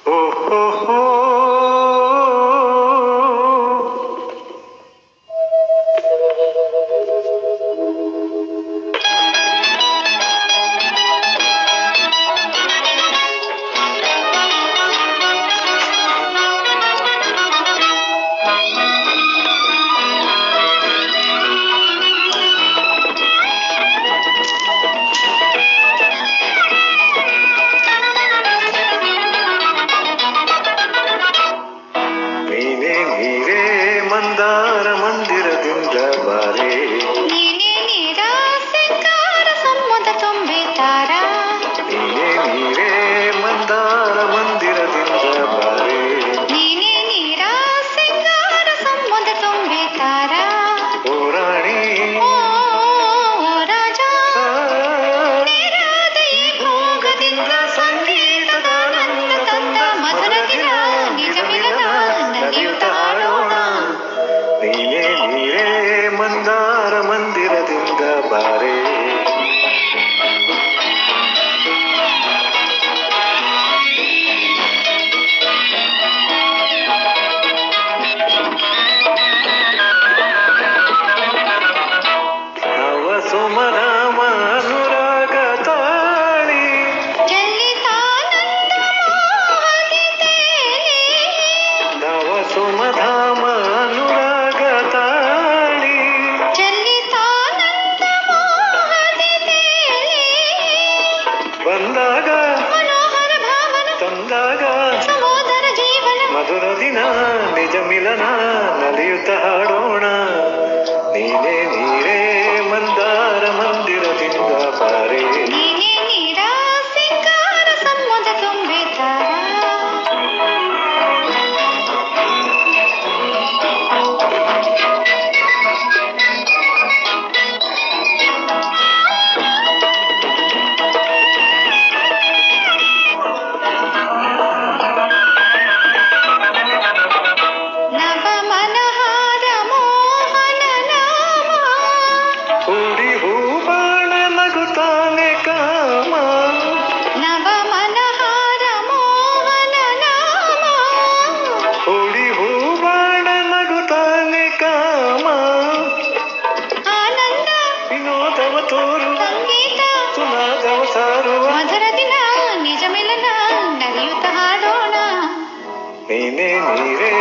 ಓಹೋ ಮಂದಾರ ಮಂದಿರದಿಂದ ಬಾರೆ ನೀನೇ ನೀರ ಸಿಂಗಾರ ಸಂಬಂಧ ತುಂಬಿತಾರ ನೀನೇ ನೀರೇ ಮಂದಾರ ಮಂದಿರದಿಂದ ಬಾರೆ ನೀನೇ ನೀರ ಸಿಂಗಾರ ಸಂಬಂಧ ತುಂಬಿತಾರ ಓ ರಾಣಿ ಓ ರಾಜ ನೀರಾದ ಈ ಭೋಗದಿಂದ ಸಂಗೀತದ ಆನಂದ ತಂದ ಮಧುರ ದಿನ ನಿಜ ಮಿಲನ ನಲಿಯುತ್ತ ಹಾಡೋಣ ನೀನೇ ನೀರೇ ಮಂದಾರ ಮಂದಿರದಿಂದ ಬಾರೆ ನವ ಸುಮರಾಮ ಅನುರಾಗ ತಾಳಿ ಚಲಿತಾನಂದ ಮೋಹದಿ ತೇಲಿ ನವ ಸುಮಧಾಮ ಅನುರಾಗ ತಾಳಿ ಚಲಿತಾನಂದ ಮೋಹದಿ ತೇಲಿ ಬಂದಾಗ ಮನೋಹರ ಭಾವನ ತಂದಾಗ ಸಮೋದರ ಜೀವನ ಮಧುರ ದಿನ ನಿಜ ಮಿಲನ ನಲಿಯುತ್ತ ಹಾಡೋಣ ನೀನೇ ನೀರೇ ಮಂದಾರ ಮಂದಿರದಿಂದ ಬಾರೆ ನೀನೇ ನೀರ ಸಿಂಗಾರ ಸಂಬಂಧ ತುಂಬಿತಾರ ನವ ಮನಹಾರ ಮೋಹನ ನಾಮ ಹೂಡಿ ಹೂಬಾಣ ನಗುತ್ತಾನೆ ಕಾಮ ನವ ಮನಹಾರ ಮೋಹನ ನಾಮ ಹೂಡಿ ಹೂಬಾಣ ನಗುತ್ತಾನೆ ಕಾಮ ಆನಂದ ವಿನೋದವ ತೋರುವ ಸಂಗೀತ ಸುನಾದವ ಸಾರುವ ಮಧುರ ದಿನ ನಿಜ ಮಿಲನ ನಡೆಯುತ್ತ ಹಾಡೋಣ ನೀನೇ ನೀರೇ